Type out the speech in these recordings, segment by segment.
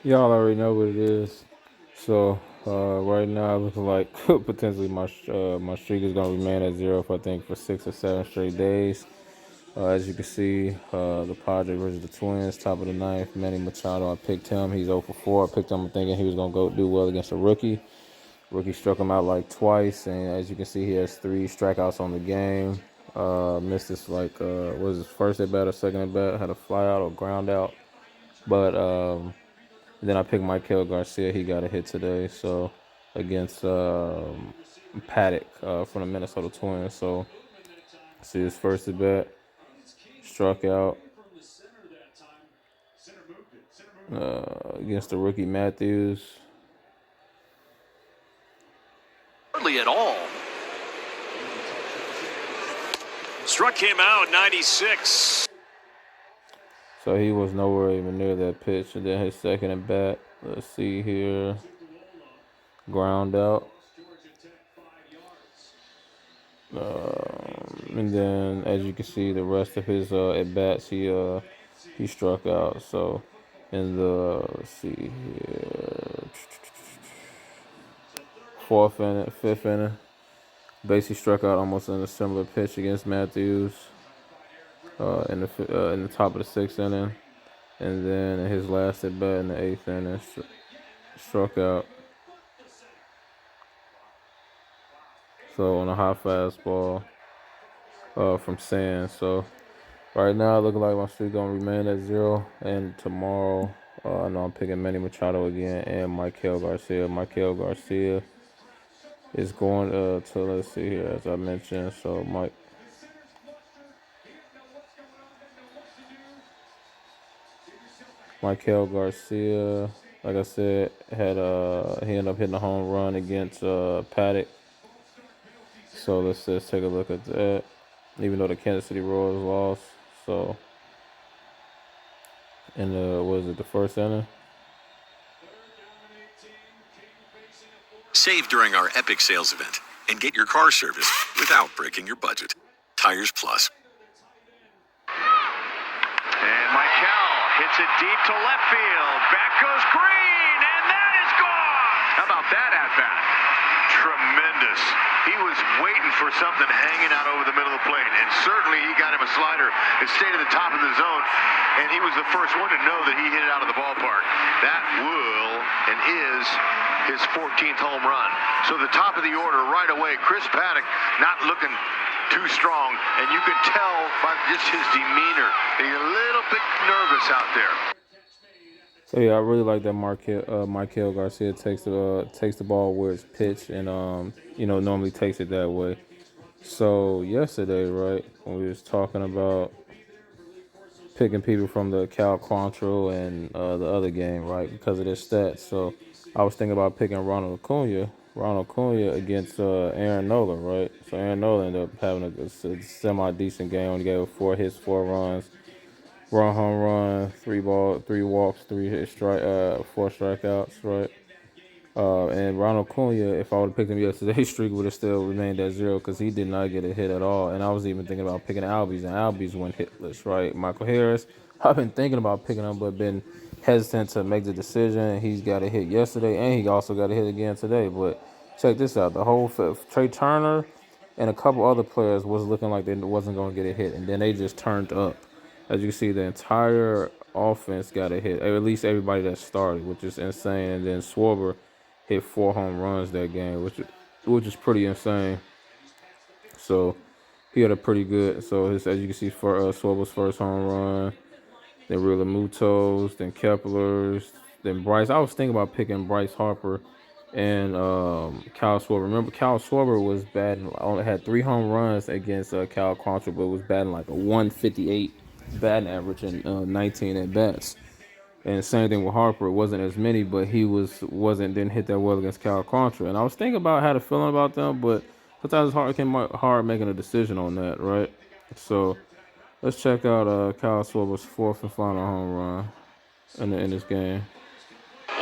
Y'all already know what it is. So right now, it looks like potentially my streak is gonna remain at zero for I think for 6 or 7 straight days. As you can see, the Padres versus the Twins, top of the ninth. Manny Machado, I picked him. He's 0 for 4. I picked him thinking he was gonna go do well against a rookie. Rookie struck him out like twice, and as you can see, he has 3 strikeouts on the game. Missed this was his first at bat or second at bat? Had a fly out or ground out, but then I picked Michael Garcia. He got a hit today, so against Paddock from the Minnesota Twins. So see his first at bat, struck out against the rookie Matthews. Hardly at all. Struck him out, 96. So he was nowhere even near that pitch. And then his second at bat, let's see here, ground out. And then, as you can see, the rest of his at bats, he struck out. So, in the let's see here, fourth inning, fifth inning, basically struck out almost in a similar pitch against Matthews. In the top of the sixth inning, and then in his last at bat in the eighth inning, struck out. So on a high fastball from Sands. So right now, it looking like my streak gonna remain at zero. And tomorrow, I know I'm picking Manny Machado again and Michael Garcia. Michael Garcia is going to let's see here, as I mentioned. So Michael Garcia, like I said, he ended up hitting a home run against Paddock. So let's just take a look at that. Even though the Kansas City Royals lost, so in the first inning? Save during our epic sales event and get your car serviced without breaking your budget. Tires Plus. And Michael hits it deep to left field. Back goes Green, and that is gone. How about that at bat? Tremendous. He was waiting for something hanging out over the middle of the plate, and certainly he got him a slider that stayed at the top of the zone, and he was the first one to know that he hit it out of the ballpark. That will and is his 14th home run. So the top of the order right away, Chris Paddock not looking too strong, and you can tell by just his demeanor that he's a little bit nervous out there. So yeah, I really like that Michael Garcia takes the ball where it's pitched, and normally takes it that way. So yesterday, right, when we was talking about picking people from the Cal Quantrill and the other game, right, because of their stats. So I was thinking about picking Ronald Acuna against Aaron Nola, right? So Aaron Nola ended up having a semi-decent game. Only gave 4 hits, 4 runs, one home run, 3 walks, 4 strikeouts, right? And Ronald Acuna, if I would have picked him yesterday, his streak would have still remained at 0 because he did not get a hit at all. And I was even thinking about picking Albies, and Albies went hitless, right? Michael Harris, I've been thinking about picking him, but been hesitant to make the decision. He's got a hit yesterday, and he also got a hit again today. But check this out: the whole Trey Turner and a couple other players was looking like they wasn't going to get a hit, and then they just turned up. As you can see, the entire offense got a hit, at least everybody that started, which is insane. And then Schwarber hit 4 home runs that game, which is pretty insane. So he had a pretty good. So as you can see, for Schwarber's first home run, then Realmuto's, then Kepler's, then Bryce. I was thinking about picking Bryce Harper and Kyle Schwarber. Remember, Kyle Schwarber was batting, only had 3 home runs against Kyle Quantrill, but was batting like a 158 batting average and 19 at bats. And same thing with Harper. It wasn't as many, but he didn't hit that well against Cal Contra. And I was thinking about had a feeling about them, but sometimes it's hard making a decision on that, right? So let's check out Kyle Schwarber's 4th and final home run in this game.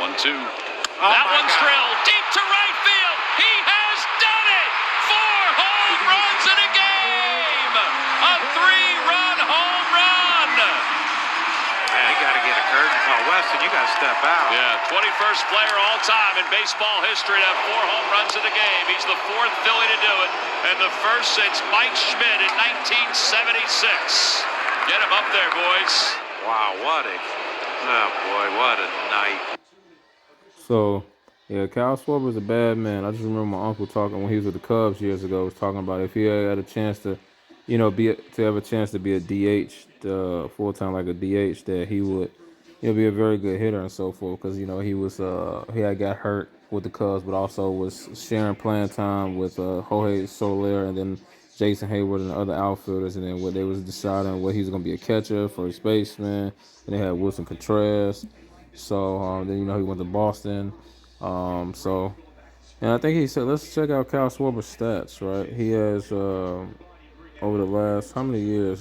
1-2. That one's drilled deep to right field. He has done it. 4 home runs in a game. A 3-run home run. Man, he got to get a curtain call. Well, Weston, you got to step out. Yeah, 21st player all time in baseball history to have 4 home runs in a game. He's the 4th Philly to do it, and the first since Mike Schmidt in 1976. Get him up there, boys. Wow, what a night. So, yeah, Kyle Schwarber's a bad man. I just remember my uncle talking when he was with the Cubs years ago. Was talking about if he had a chance to, have a chance to be a DH, full time like a DH, that he would, be a very good hitter and so forth. Because he was he had got hurt with the Cubs, but also was sharing playing time with Jorge Soler and then Jason Hayward and the other outfielders, and then what they was deciding what he was gonna be a catcher, first baseman, and they had Wilson Contreras. So then he went to Boston. And I think he said, let's check out Kyle Schwarber's stats. Right, he has over the last how many years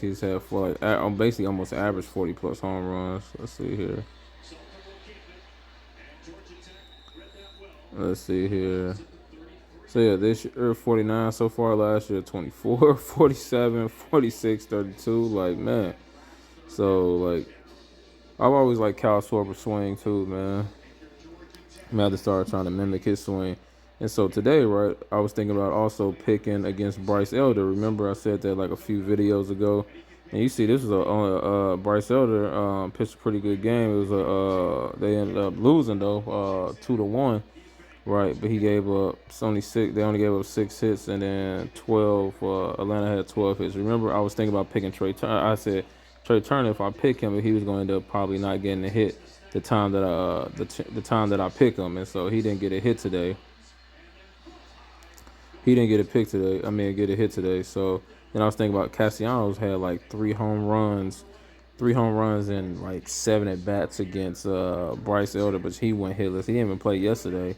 he's had for basically almost average 40 plus home runs. Let's see here. So yeah, this year 49 so far. Last year 24, 47, 46, 32. Like, man. So like, I've always liked Kyle Schwarber's swing too, man. I'm gonna have to start trying to mimic his swing. And so today, right, I was thinking about also picking against Bryce Elder. Remember I said that like a few videos ago. And you see, this was Bryce Elder pitched a pretty good game. It was they ended up losing though, 2-1. Right, but he gave up only 6. They only gave up 6 hits, and then 12. Atlanta had 12 hits. Remember, I was thinking about picking Trey Turner. I said Trey Turner, if I pick him, he was going to end up probably not getting a hit the time that I pick him, and so he didn't get a hit today. He didn't get a pick today. Get a hit today. So then I was thinking about Castellanos had like 3 home runs and like 7 at bats against Bryce Elder, but he went hitless. He didn't even play yesterday.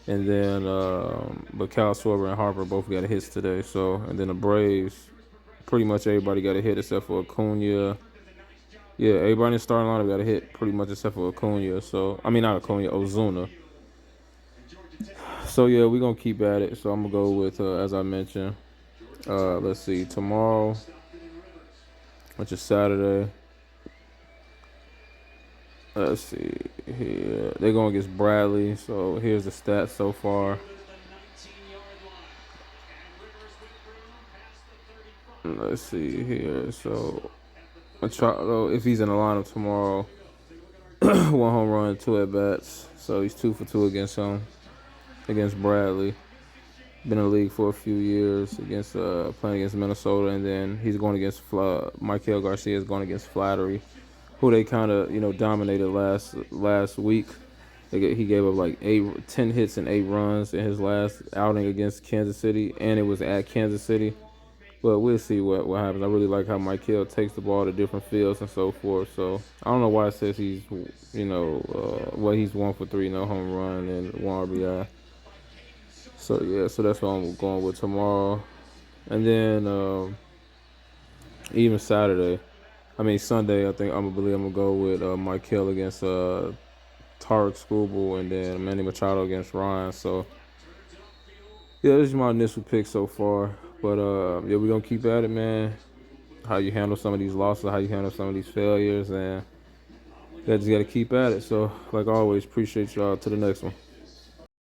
And then, but Kyle Schwarber and Harper both got hits today. So, and then the Braves, pretty much everybody got a hit except for Acuna. Yeah, everybody in the starting lineup got a hit pretty much except for Acuna. So, not Acuna, Ozuna. So yeah, we're gonna keep at it. So I'm gonna go with, as I mentioned, let's see, tomorrow, which is Saturday. Let's see here. They're going against Bradley. So here's the stats so far. Let's see here. So if he's in the lineup tomorrow, 1 home run, 2 at bats. So he's 2 for 2 against Bradley. Been in the league for a few years playing against Minnesota, and then he's going against Michael Garcia is going against Flattery, who they kind of dominated last week. He gave up like 10 hits and 8 runs in his last outing against Kansas City, and it was at Kansas City. But we'll see what happens. I really like how Michael takes the ball to different fields and so forth. So I don't know why it says he's he's 1 for 3, no home run and 1 RBI. So yeah, so that's what I'm going with tomorrow, and then even Sunday, I think I'm gonna go with Mike Hill against Tarek Skubal, and then Manny Machado against Ryan. So yeah, this is my initial pick so far. But yeah, we're gonna keep at it, man. How you handle some of these losses, how you handle some of these failures, and you just gotta keep at it. So like always, appreciate y'all. To the next one.